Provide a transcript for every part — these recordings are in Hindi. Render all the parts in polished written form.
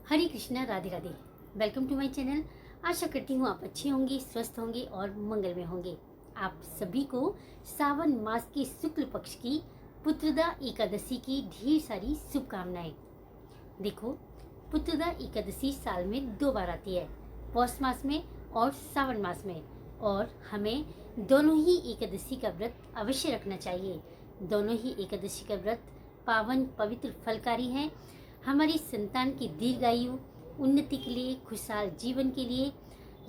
Hare Krishna, Radhe Radhe. Welcome to my channel. आशा करती हूँ आप अच्छे होंगे, स्वस्थ होंगे और मंगल में होंगे। आप सभी को सावन मास के शुक्ल पक्ष की पुत्रदा एकादशी की ढेर सारी शुभकामनाएं। देखो, पुत्रदा एकादशी साल में 2 बार आती है, पौष मास में और सावन मास में, और हमें दोनों ही एकादशी का व्रत अवश्य रखना चाहिए। दोनों ही एकादशी का व्रत पावन, पवित्र, फलकारी है। हमारी संतान की दीर्घायु, उन्नति के लिए, खुशहाल जीवन के लिए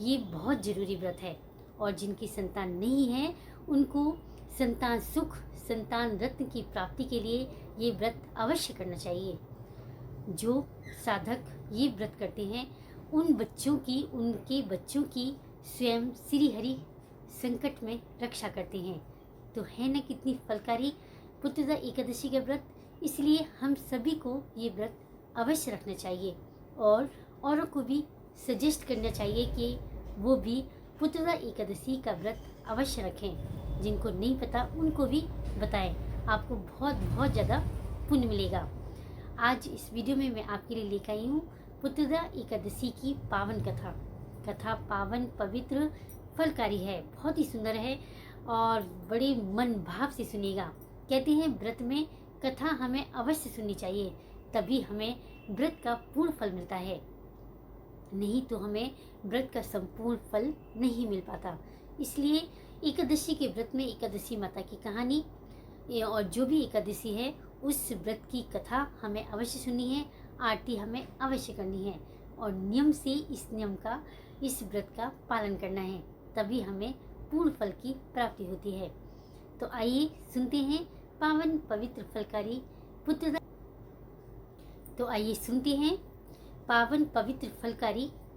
ये बहुत जरूरी व्रत है। और जिनकी संतान नहीं है उनको संतान सुख, संतान रत्न की प्राप्ति के लिए ये व्रत अवश्य करना चाहिए। जो साधक ये व्रत करते हैं उन बच्चों की, उनके बच्चों की स्वयं श्री हरि संकट में रक्षा करते हैं। तो है ना कितनी फलकारी पुत्रदा एकादशी का व्रत। इसलिए हम सभी को ये व्रत अवश्य रखना चाहिए और औरों को भी सजेस्ट करना चाहिए कि वो भी पुत्रदा एकादशी का व्रत अवश्य रखें। जिनको नहीं पता उनको भी बताएं, आपको बहुत बहुत ज़्यादा पुण्य मिलेगा। आज इस वीडियो में मैं आपके लिए लेकर आई हूँ पुत्रदा एकादशी की पावन कथा। कथा पावन, पवित्र, फलकारी है, बहुत ही सुंदर है और बड़े मन भाव से सुनिएगा। कहते हैं व्रत में कथा हमें अवश्य सुननी चाहिए, तभी हमें व्रत का पूर्ण फल मिलता है, नहीं तो हमें व्रत का संपूर्ण फल नहीं मिल पाता। इसलिए एकादशी के व्रत में एकादशी माता की कहानी और जो भी एकादशी है उस व्रत की कथा हमें अवश्य सुननी है, आरती हमें अवश्य करनी है और नियम से इस व्रत का पालन करना है, तभी हमें पूर्ण फल की प्राप्ति होती है। तो आइए सुनते हैं पावन, पवित्र, फलकारी पुत्रदा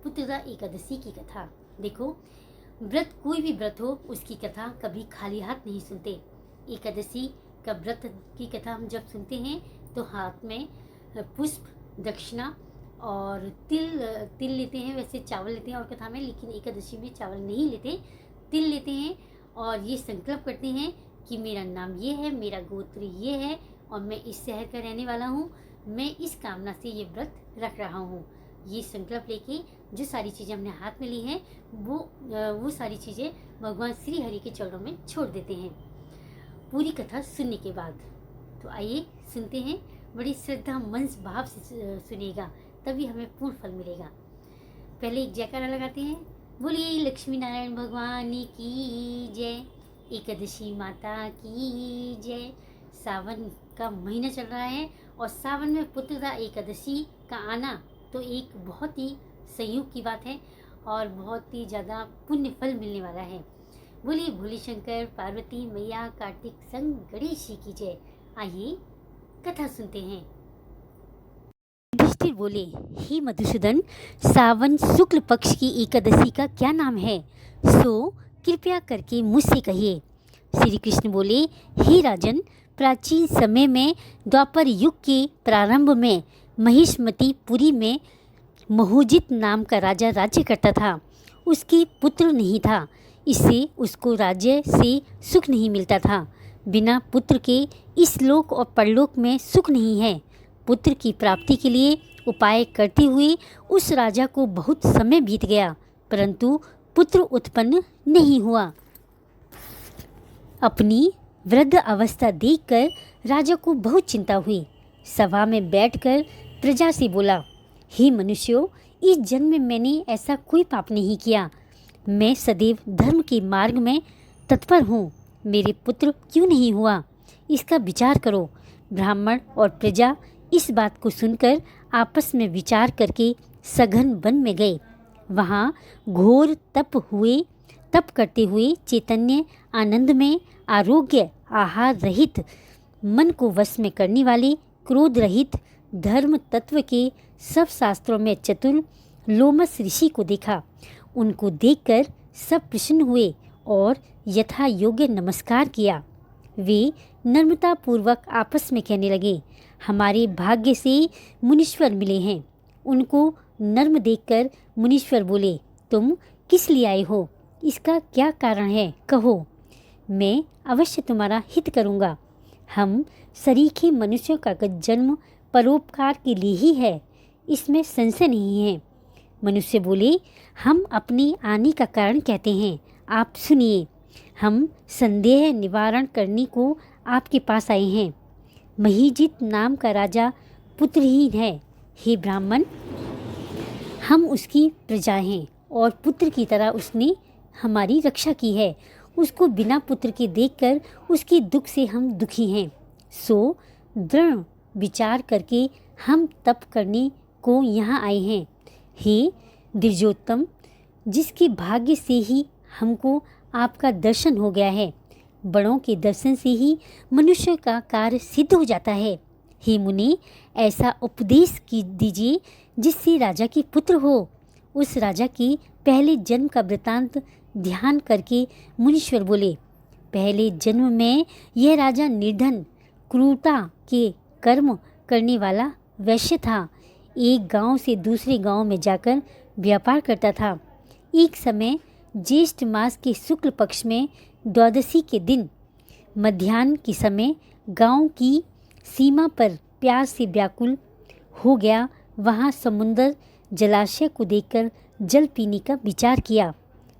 पुत्रदा एकादशी की कथा। देखो, व्रत कोई भी व्रत हो उसकी कथा कभी खाली हाथ नहीं सुनते। एकादशी का व्रत की कथा हम जब सुनते हैं तो हाथ में पुष्प, दक्षिणा और तिल लेते हैं। वैसे चावल लेते हैं और कथा में, लेकिन एकादशी में चावल नहीं लेते, तिल लेते हैं और ये संकल्प करते हैं कि मेरा नाम ये है, मेरा गोत्र ये है और मैं इस शहर का रहने वाला हूँ, मैं इस कामना से ये व्रत रख रहा हूँ। ये संकल्प लेके जो सारी चीज़ें हमने हाथ में ली हैं वो सारी चीज़ें भगवान श्री हरि के चरणों में छोड़ देते हैं पूरी कथा सुनने के बाद। तो आइए सुनते हैं, बड़ी श्रद्धा मन भाव से सुनिएगा, तभी हमें पूर्ण फल मिलेगा। पहले एक जयकारा लगाते हैं। बोलिए लक्ष्मी नारायण भगवान की जय, एकादशी माता की जय। सावन का महीना चल रहा है और सावन में पुत्रदा एकादशी का आना तो एक बहुत ही संयोग की बात है और बहुत ही ज़्यादा पुण्य फल मिलने वाला है। बोलिए भोले शंकर, पार्वती मैया, कार्तिक संग गणेश जी की जय। आइए कथा सुनते हैं। युधिष्ठिर बोले, हे मधुसूदन, सावन शुक्ल पक्ष की एकादशी का क्या नाम है, सो कृपया करके मुझसे कहिए। श्री कृष्ण बोले, हे राजन, प्राचीन समय में द्वापर युग के प्रारंभ में महिष्मती पुरी में महोजित नाम का राजा राज्य करता था। उसके पुत्र नहीं था, इससे उसको राज्य से सुख नहीं मिलता था। बिना पुत्र के इस लोक और परलोक में सुख नहीं है। पुत्र की प्राप्ति के लिए उपाय करते हुए उस राजा को बहुत समय बीत गया, परंतु पुत्र उत्पन्न नहीं हुआ। अपनी वृद्ध अवस्था देखकर राजा को बहुत चिंता हुई। सभा में बैठकर प्रजा से बोला, हे मनुष्यों, इस जन्म में मैंने ऐसा कोई पाप नहीं किया। मैं सदैव धर्म के मार्ग में तत्पर हूँ। मेरे पुत्र क्यों नहीं हुआ, इसका विचार करो। ब्राह्मण और प्रजा इस बात को सुनकर आपस में विचार करके सघन वन में गए। वहाँ घोर तप करते हुए चैतन्य, आनंद में, आरोग्य, आहार रहित, मन को वश में करने वाले, क्रोध रहित, धर्म तत्व के सब शास्त्रों में चतुर लोमस ऋषि को देखा। उनको देखकर सब प्रसन्न हुए और यथा योग्य नमस्कार किया। वे नम्रता पूर्वक आपस में कहने लगे, हमारे भाग्य से मुनीश्वर मिले हैं। उनको नर्म देखकर मुनीश्वर बोले, तुम किस लिए आए हो, इसका क्या कारण है, कहो, मैं अवश्य तुम्हारा हित करूँगा। हम सरीखे मनुष्यों का जन्म परोपकार के लिए ही है। इसमें संशय नहीं है। मनुष्य बोले, हम अपने आने का कारण कहते हैं, आप सुनिए। हम संदेह निवारण करने को आपके पास आए हैं। महीजित नाम का राजा पुत्रहीन है। हे ब्राह्मण, हम उसकी प्रजा हैं और पुत्र की तरह उसने हमारी रक्षा की है। उसको बिना पुत्र के देखकर उसके दुख से हम दुखी हैं। सो दृढ़ विचार करके हम तप करने को यहाँ आए हैं। हे द्विजोत्तम, जिसके भाग्य से ही हमको आपका दर्शन हो गया है। बड़ों के दर्शन से ही मनुष्य का कार्य सिद्ध हो जाता है। हे मुनि, ऐसा उपदेश दीजिए जिससे राजा के पुत्र हो। उस राजा के पहले जन्म का वृतांत ध्यान करके मुनीश्वर बोले, पहले जन्म में यह राजा निर्धन, क्रूरता के कर्म करने वाला वैश्य था। एक गांव से दूसरे गांव में जाकर व्यापार करता था। एक समय ज्येष्ठ मास के शुक्ल पक्ष में द्वादशी के दिन मध्याह्न के समय गांव की सीमा पर प्यास से व्याकुल हो गया। वहां समुद्र जलाशय को देखकर जल पीने का विचार किया।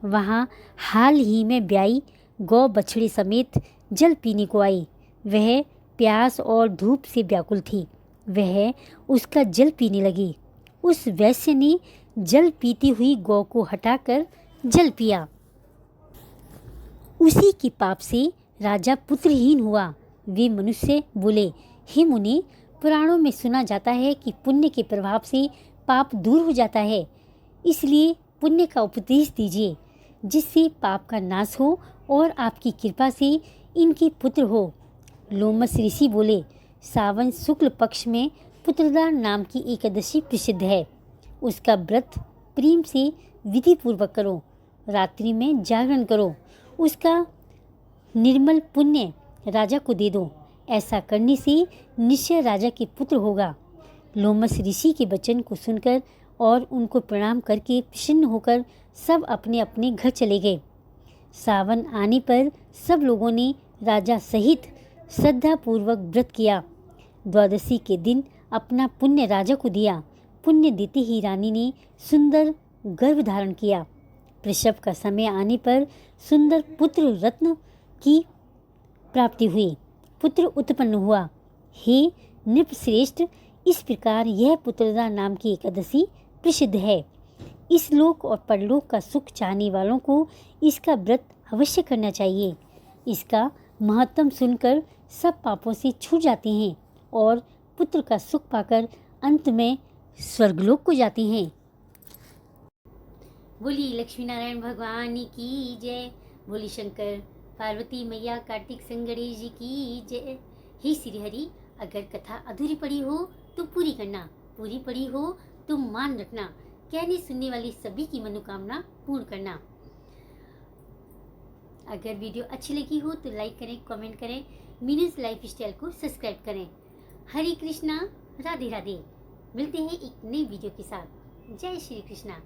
वहां हाल ही में ब्याई गौ बछड़े समेत जल पीने को आई। वह प्यास और धूप से व्याकुल थी। वह उसका जल पीने लगी। उस वैश्य ने जल पीती हुई गौ को हटाकर जल पिया। उसी के पाप से राजा पुत्रहीन हुआ। वे मनुष्य बोले, हे मुनि, पुराणों में सुना जाता है कि पुण्य के प्रभाव से पाप दूर हो जाता है। इसलिए पुण्य का उपदेश दीजिए जिससे पाप का नाश हो और आपकी कृपा से इनके पुत्र हो। लोमस ऋषि बोले, सावन शुक्ल पक्ष में पुत्रदा नाम की एकादशी प्रसिद्ध है। उसका व्रत प्रेम से विधि पूर्वक करो। रात्रि में जागरण करो। उसका निर्मल पुण्य राजा को दे दो। ऐसा करने से निश्चय राजा के पुत्र होगा। लोमस ऋषि के वचन को सुनकर और उनको प्रणाम करके प्रसन्न होकर सब अपने अपने घर चले गए। सावन आने पर सब लोगों ने राजा सहित श्रद्धापूर्वक व्रत किया। द्वादशी के दिन अपना पुण्य राजा को दिया। पुण्य देते ही रानी ने सुंदर गर्भ धारण किया। प्रसव का समय आने पर सुंदर पुत्र रत्न की प्राप्ति हुई। पुत्र उत्पन्न हुआ। हे नृपश्रेष्ठ, इस प्रकार यह पुत्रदा नाम की एकादशी प्रसिद्ध है। इस लोक और परलोक का सुख चाहने वालों को इसका व्रत अवश्य करना चाहिए। इसका महत्व सुनकर सब पापों से छूट जाते हैं और पुत्र का सुख पाकर अंत में स्वर्गलोक को जाते हैं। बोली लक्ष्मी नारायण भगवान की जय। बोली शंकर पार्वती मैया कार्तिक संग गणेश जी की जय। हे श्री हरि, अगर कथा अधूरी पड़ी हो तो पूरी करना, पूरी पड़ी हो तो मान रखना, कहने सुनने वाली सभी की मनोकामना पूर्ण करना। अगर वीडियो अच्छी लगी हो तो लाइक करें, कमेंट करें, मीनूज लाइफ स्टाइल को सब्सक्राइब करें। हरे कृष्णा, राधे राधे। मिलते हैं एक नई वीडियो के साथ। जय श्री कृष्णा।